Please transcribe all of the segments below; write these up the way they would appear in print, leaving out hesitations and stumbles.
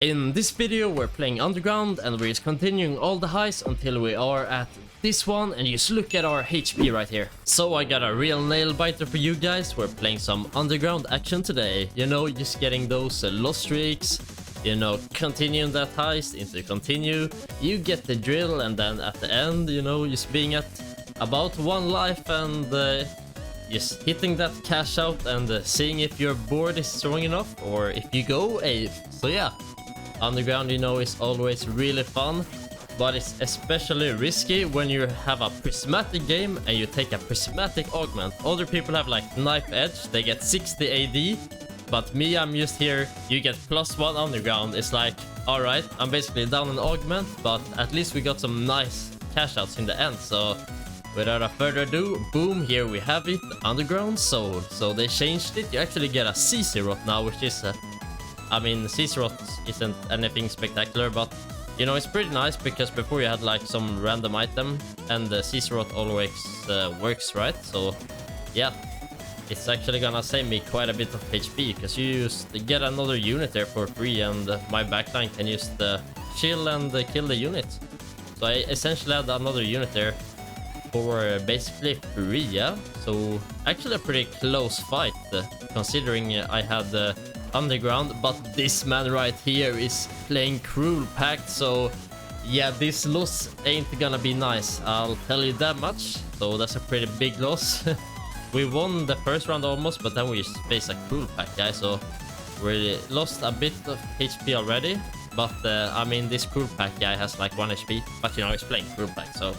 In this video we're playing Underground and we're just continuing all the heists until we are at this one, and just look at our HP right here. So I got a real nail biter for you guys. We're playing some Underground action today. You know, just getting those lost streaks, you know, continuing that heist into continue. You get the drill, and then at the end, you know, just being at about one life and just hitting that cash out and seeing if your board is strong enough or if you go AF. So yeah, Underground, you know, is always really fun, but it's especially risky when you have a prismatic game and you take a prismatic augment. Other people have like knife edge, they get 60 AD, but me, I'm just here, you get +1 Underground. It's like, alright, I'm basically down an augment, but at least we got some nice cash outs in the end. So without a further ado, boom, here we have it, Underground Soul. So they changed it, you actually get a CC rot now, which is I mean, CC rot isn't anything spectacular, but you know, it's pretty nice because before you had like some random item and the CC rot always works, right? So yeah, it's actually gonna save me quite a bit of HP because you just get another unit there for free, and my backline can just chill and kill the unit. So I essentially had another unit there for basically free, yeah? So actually a pretty close fight considering I had Underground, but this man right here is playing Cruel Pact, so yeah, this loss ain't gonna be nice, I'll tell you that much. So that's a pretty big loss. We won the first round almost, but then we faced a Cruel Pact guy, so we lost a bit of HP already. But I mean, this Cruel Pact guy has like 1 HP, but you know, he's playing Cruel Pact, so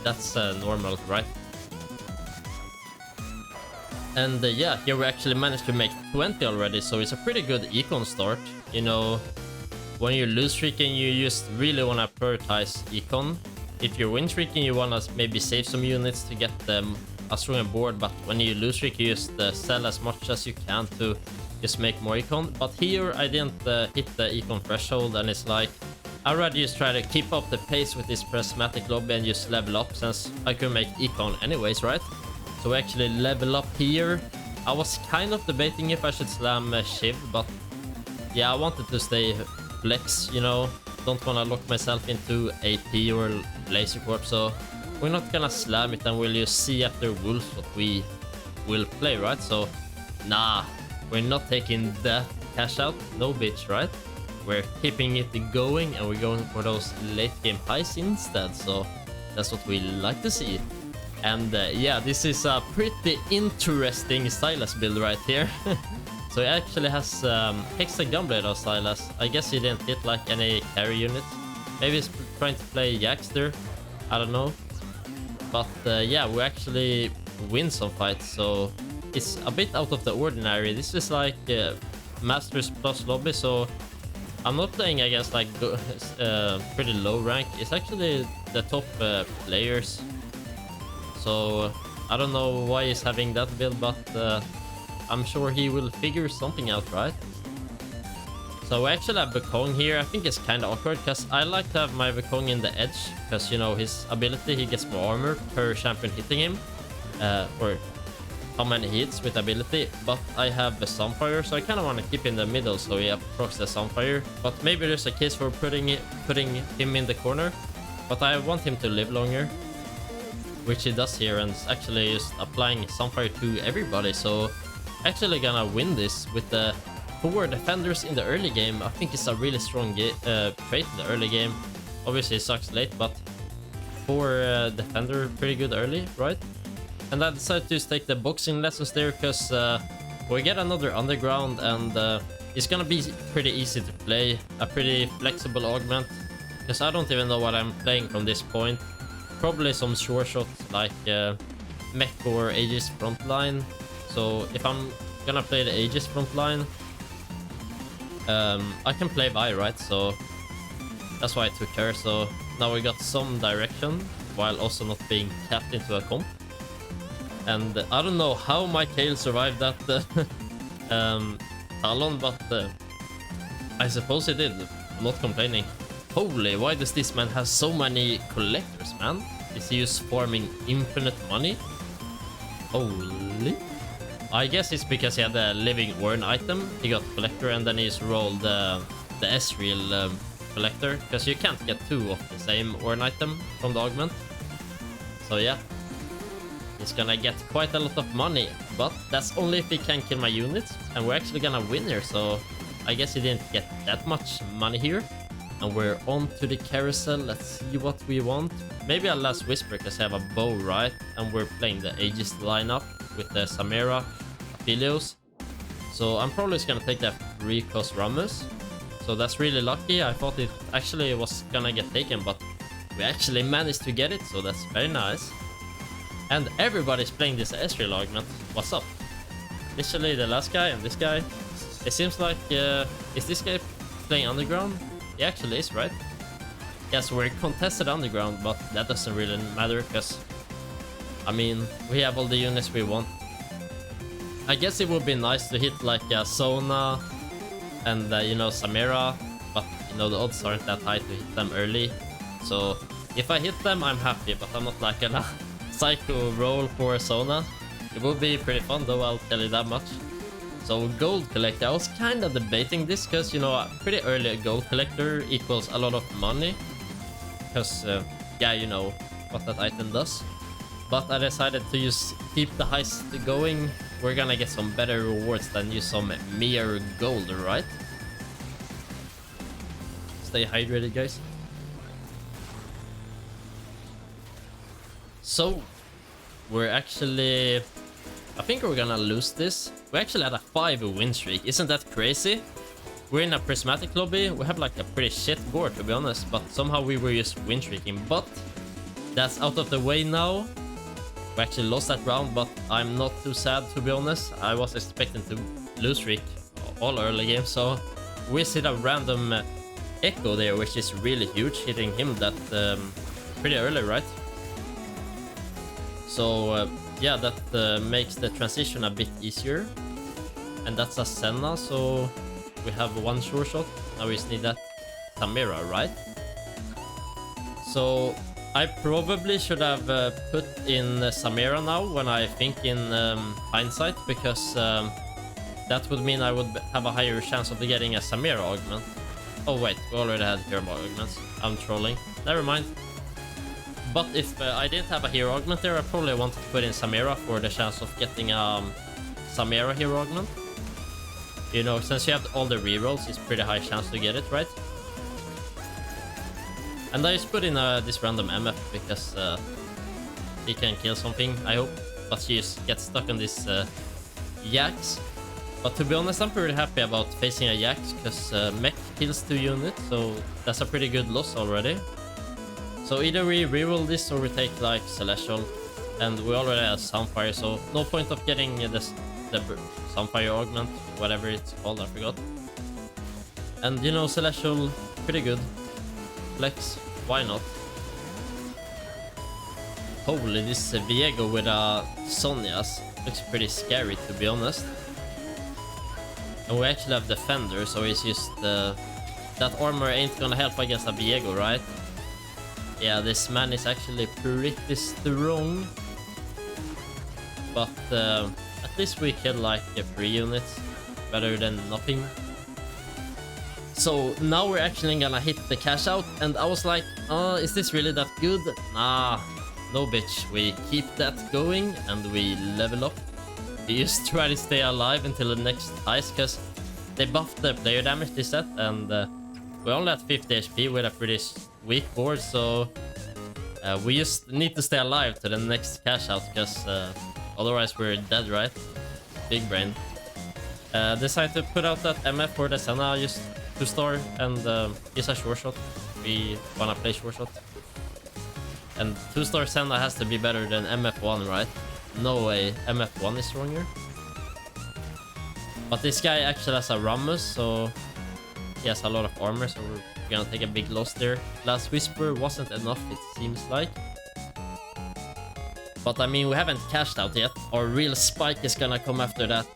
that's normal, right? And yeah, here we actually managed to make 20 already, so it's a pretty good econ start. You know, when you're lose streaking, you just really want to prioritize econ. If you're win streaking, you want to maybe save some units to get them a stronger board, but when you lose streak, you just sell as much as you can to just make more econ. But here I didn't hit the econ threshold, and it's like I'd rather just try to keep up the pace with this prismatic lobby and just level up, since I could make econ anyways, right? So we actually level up here. I was kind of debating if I should slam Shiv, but yeah, I wanted to stay flex, you know. Don't want to lock myself into AP or Laser Corp, so we're not gonna slam it, and we'll just see after Wolves what we will play, right? So nah, we're not taking that cash out, no bitch, right? We're keeping it going, and we're going for those late game highs instead, so that's what we like to see. And yeah, this is a pretty interesting Silas build right here. So he actually has Hexa Gunblade of Silas. I guess he didn't hit like any carry units. Maybe he's trying to play Yaxter, I don't know. But yeah, we actually win some fights, so it's a bit out of the ordinary. This is like Masters plus lobby, so I'm not playing against like pretty low rank. It's actually the top players. So I don't know why he's having that build, but I'm sure he will figure something out, right? So we actually have Bekong here. I think it's kind of awkward because I like to have my Bekong in the edge, because you know, his ability, he gets more armor per champion hitting him, or how many hits with ability. But I have the Sunfire, so I kind of want to keep in the middle so he procs the Sunfire. But maybe there's a case for putting him in the corner, but I want him to live longer, which he does here, and it's actually just applying Sunfire to everybody. So actually gonna win this with the 4 defenders in the early game. I think it's a really strong trait in the early game. Obviously it sucks late, but 4 defender pretty good early, right? And I decided to just take the boxing lessons there because we get another Underground, and it's gonna be pretty easy to play, a pretty flexible augment, because I don't even know what I'm playing from this point. Probably some sure shots like Mech or Aegis frontline. So if I'm gonna play the Aegis frontline, I can play Vi, right? So that's why I took her. So now we got some direction while also not being capped into a comp. And I don't know how my Kale survived that Talon, but I suppose he did. I'm not complaining. Holy, why does this man have so many collectors, man? Is he just farming infinite money? Holy. I guess it's because he had a living Warren item. He got collector, and then he's rolled the Ezreal collector, because you can't get 2 of the same Ornn item from the augment. So yeah, he's gonna get quite a lot of money, but that's only if he can kill my units, and we're actually gonna win here, so I guess he didn't get that much money here. And we're on to the carousel. Let's see what we want. Maybe a last whisper because I have a bow, right? And we're playing the Aegis lineup with the Samira, Aphelios. So I'm probably just gonna take that 3-cost Rammus. So that's really lucky. I thought it actually was gonna get taken, but we actually managed to get it, so that's very nice. And everybody's playing this Ezreal augment. What's up? Literally the last guy and this guy. It seems like, is this guy playing underground? He actually is, right? Yes, we're contested underground, but that doesn't really matter because, I mean, we have all the units we want. I guess it would be nice to hit like a Sona and, you know, Samira, but, you know, the odds aren't that high to hit them early. So if I hit them, I'm happy, but I'm not like gonna psycho roll for Sona. It would be pretty fun though, I'll tell you that much. So gold collector, I was kind of debating this because, you know, a pretty early gold collector equals a lot of money. Because, yeah, you know what that item does. But I decided to just keep the heist going. We're gonna get some better rewards than use some mere gold, right? Stay hydrated, guys. So, we're actually... I think we're gonna lose this. We actually had a 5-win streak. Isn't that crazy? We're in a prismatic lobby. We have like a pretty shit board, to be honest. But somehow we were just win streaking. But that's out of the way now. We actually lost that round, but I'm not too sad, to be honest. I was expecting to lose streak all early game. So we hit a random echo there, which is really huge. Hitting him that pretty early, right? So... yeah, that makes the transition a bit easier. And that's a Senna, so we have 1 sure shot. Now we just need that Samira, right? So I probably should have put in Samira now when I think in hindsight, because that would mean I would have a higher chance of getting a Samira augment. Oh wait, we already had hero augments. I'm trolling. Never mind. But if I didn't have a hero augment there, I probably wanted to put in Samira for the chance of getting a Samira hero augment. You know, since you have all the rerolls, it's pretty high chance to get it, right? And I just put in this random MF because he can kill something, I hope. But she just gets stuck on this Yax. But to be honest, I'm pretty happy about facing a Yax because mech kills 2 units, so that's a pretty good loss already. So either we reroll this or we take like Celestial, and we already have Sunfire, so no point of getting the Sunfire augment, whatever it's called, I forgot. And you know, Celestial, pretty good. Flex, why not? Holy, this Viego with a Sonya's looks pretty scary, to be honest. And we actually have Defender, so it's just that armor ain't gonna help against a Viego, right? Yeah, this man is actually pretty strong. But at least we kill like 3 units. Better than nothing. So now we're actually gonna hit the cash out. And I was like, is this really that good? Nah, no bitch. We keep that going and we level up. We just try to stay alive until the next heist, because they buffed the player damage this set. And we only had 50 HP with a pretty weak board, so we just need to stay alive to the next cash out, because otherwise we're dead, right? Big brain. Decided to put out that MF for the Senna, just 2-star, and use a sure shot. We wanna play sure shot. And 2-star Senna has to be better than MF1, right? No way, MF1 is stronger. But this guy actually has a Rammus, so he has a lot of armor, so we're gonna take a big loss there. Last Whisper wasn't enough, it seems like. But I mean, we haven't cashed out yet. Our real spike is gonna come after that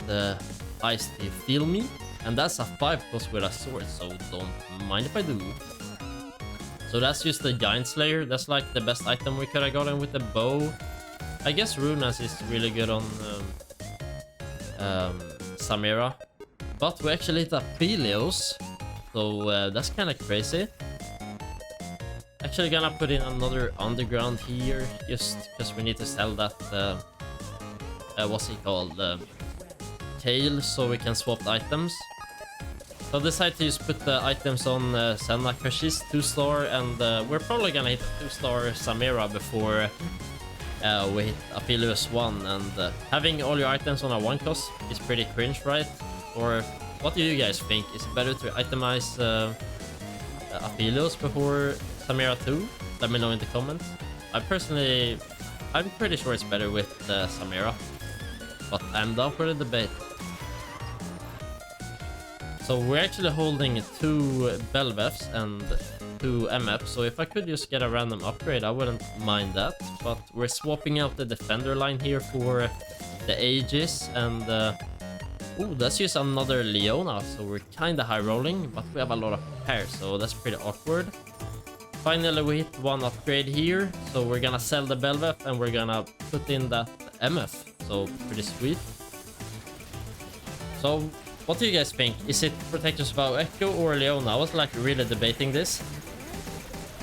heist, you feel me? And that's a 5-cost with a sword, so don't mind if I do. So that's just the Giant Slayer. That's like the best item we could have gotten with the bow. I guess Runas is really good on Samira. But we actually hit Aphelios. So that's kind of crazy. Actually gonna put in another underground here, just because we need to sell that, what's it called, tail, so we can swap the items. So I decided to just put the items on Senna because she's 2-star, and we're probably gonna hit 2-star Samira before we hit Aphelios 1, and having all your items on a 1 cost is pretty cringe, right? Or what do you guys think? Is it better to itemize Aphelios before Samira 2? Let me know in the comments. I'm pretty sure it's better with Samira, but I'm down for the debate. So we're actually holding 2 Belveths and 2 MF, so if I could just get a random upgrade, I wouldn't mind that. But we're swapping out the defender line here for the Aegis, and ooh, that's just another Leona, so we're kinda high rolling, but we have a lot of pairs, so that's pretty awkward. Finally we hit 1 upgrade here, so we're gonna sell the Belveth and we're gonna put in that MF, so pretty sweet. So what do you guys think? Is it Protector's Vow Echo or Leona? I was like really debating this.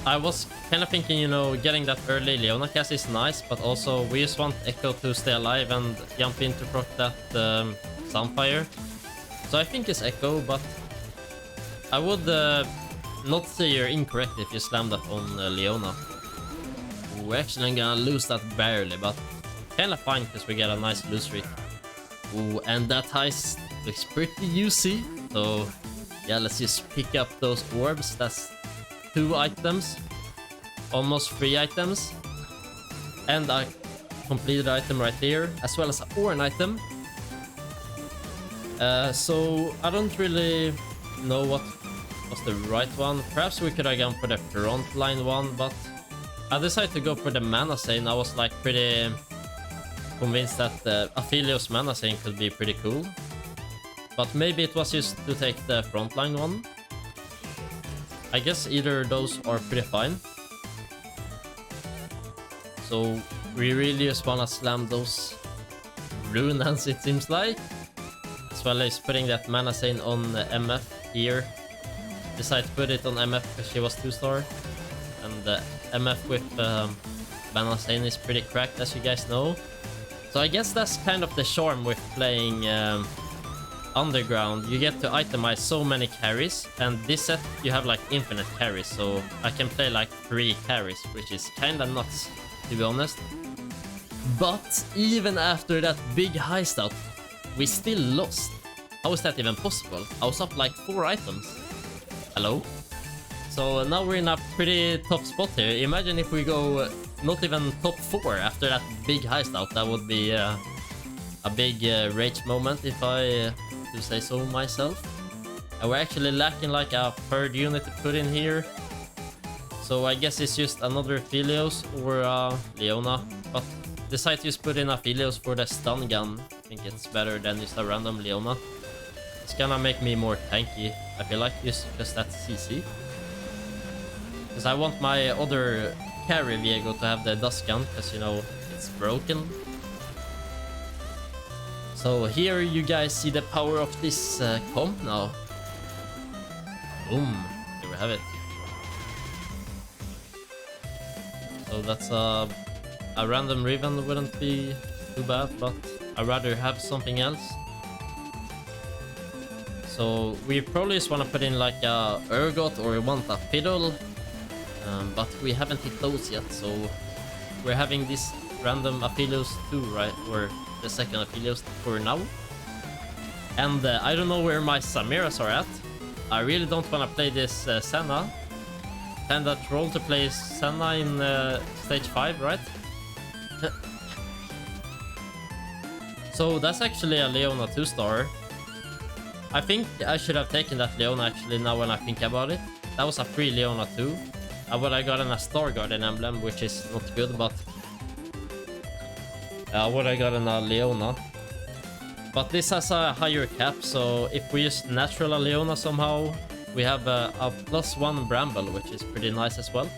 I was kind of thinking, you know, getting that early Leona cast is nice, but also we just want Echo to stay alive and jump in to proc that Sunfire. So I think it's Echo, but I would not say you're incorrect if you slam that on Leona. We're actually gonna lose that barely, but kinda fine because we get a nice lose streak. Ooh, and that heist looks pretty juicy. So yeah, let's just pick up those orbs. That's 2 items, almost 3 items, and a completed item right there, as well as an Orn item. So I don't really know what was the right one. Perhaps we could have gone for the frontline one, but I decided to go for the Mana Sane. I was like pretty convinced that the Aphelios Mana Sane could be pretty cool, but maybe it was just to take the frontline one. I guess either of those are pretty fine. So we really just wanna slam those Runans, it seems like. As well as putting that Mana Sane on MF here. Decided to put it on MF because she was 2-star. And the MF with Mana Sane is pretty cracked, as you guys know. So I guess that's kind of the charm with playing Underground. You get to itemize so many carries, and this set you have like infinite carries, so I can play like 3 carries, which is kinda nuts, to be honest. But even after that big heist out, we still lost. How is that even possible? I was up like 4 items. Hello? So now we're in a pretty tough spot here. Imagine if we go not even top 4 after that big heist out. That would be a big rage moment, if I do say so myself. And we're actually lacking like a 3rd unit to put in here. So I guess it's just another Aphelios or Leona. But decide to just put in Aphelios for the stun gun. I think it's better than just a random Leona. It's gonna make me more tanky, I feel like, just because that's CC. Because I want my other carry Viego to have the dust gun, because, you know, it's broken. So here you guys see the power of this comp now. Boom, here we have it. So that's a random Riven wouldn't be too bad, but I'd rather have something else. So we probably just want to put in like a Urgot, or we want a Fiddle, but we haven't hit those yet, so we're having this random Aphelios 2, right, or the 2nd Aphelios for now. And I don't know where my Samiras are at. I really don't want to play this Senna. Kinda troll to play Senna in stage 5, right? So that's actually a Leona 2-star. I think I should have taken that Leona actually, now when I think about it. That was a free Leona 2. I would have gotten a Star Guardian emblem, which is not good, but I would have gotten a Leona. But this has a higher cap, so if we use natural Leona somehow, we have a +1 Bramble, which is pretty nice as well.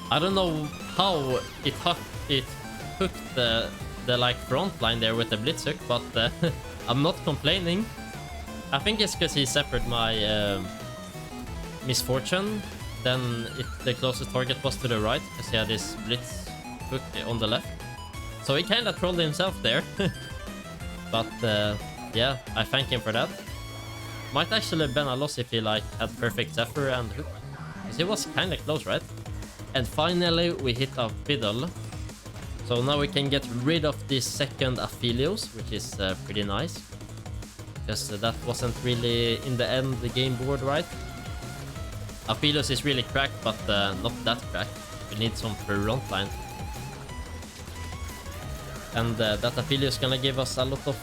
I don't know how it hooked the like front line there with the Blitzhook, but I'm not complaining. I think it's because he separated my misfortune. Then the closest target was to the right because he had his blitz hook on the left. So he kind of trolled himself there. But yeah, I thank him for that. Might actually have been a loss if he like had perfect Zephyr and hook. Because it was kind of close, right? And finally we hit a fiddle. So now we can get rid of this second Aphelios, which is pretty nice. Because that wasn't really in the end the game board, right? Aphelios is really cracked, but not that cracked. We need some front line. And that Aphelios is gonna give us a lot of...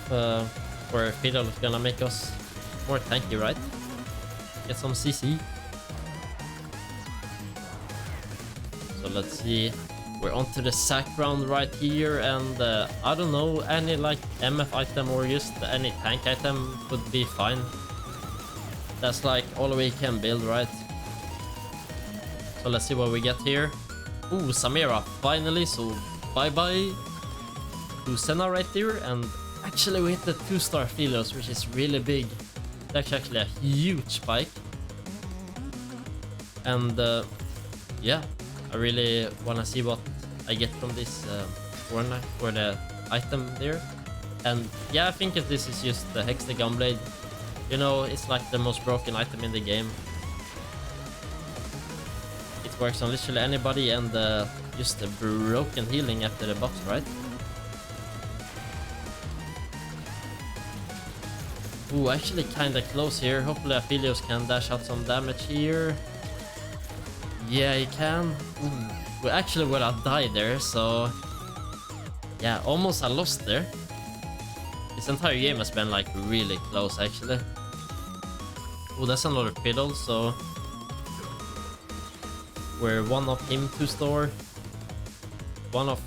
or Fiddle is gonna make us more tanky, right? Get some CC. So let's see. We're onto the sack round right here, and I don't know, any like MF item or just any tank item would be fine. That's like all we can build, right? So let's see what we get here. Ooh, Samira, finally, so bye-bye to Senna right there, and actually we hit the 2-star Philos, which is really big. That's actually a huge spike. And yeah, I really want to see what I get from this Warner for the item there. And yeah, I think if this is just the Hex the Gunblade, you know, it's like the most broken item in the game. It works on literally anybody, and just the broken healing after the buffs, right? Ooh, actually kinda close here. Hopefully Aphelios can dash out some damage here. Yeah, he can. Ooh. We actually would have died there, so... yeah, almost a loss there. This entire game has been like really close, actually. Oh, that's another fiddle, so... we're one of him 2-star. One of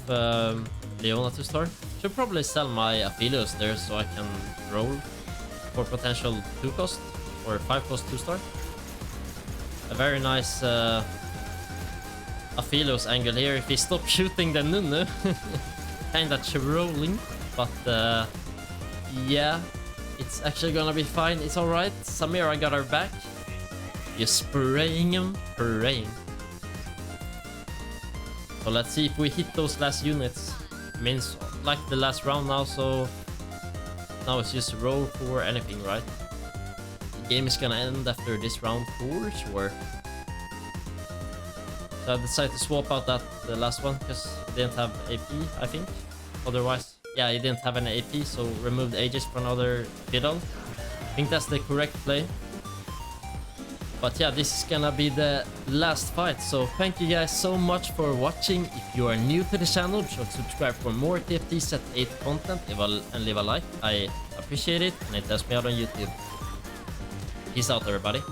Leona 2-star. Should probably sell my Aphelios there so I can roll for potential 2-cost or 5-cost 2-star. A very nice Aphelios angle here. If he stops shooting the Nunu, kinda trolling, but yeah, it's actually gonna be fine. It's alright. Samira got her back. You're spraying him, praying. So let's see if we hit those last units. Means like the last round now, so now it's just roll for anything, right? The game is gonna end after this round for sure. So I decided to swap out the last one because it didn't have AP, I think. Otherwise, yeah, it didn't have any AP, so removed Aegis for another fiddle. I think that's the correct play. But yeah, this is gonna be the last fight, so thank you guys so much for watching. If you are new to the channel, be sure to subscribe for more TFT Set 8 content and leave a like. I appreciate it, and it helps me out on YouTube. Peace out, everybody.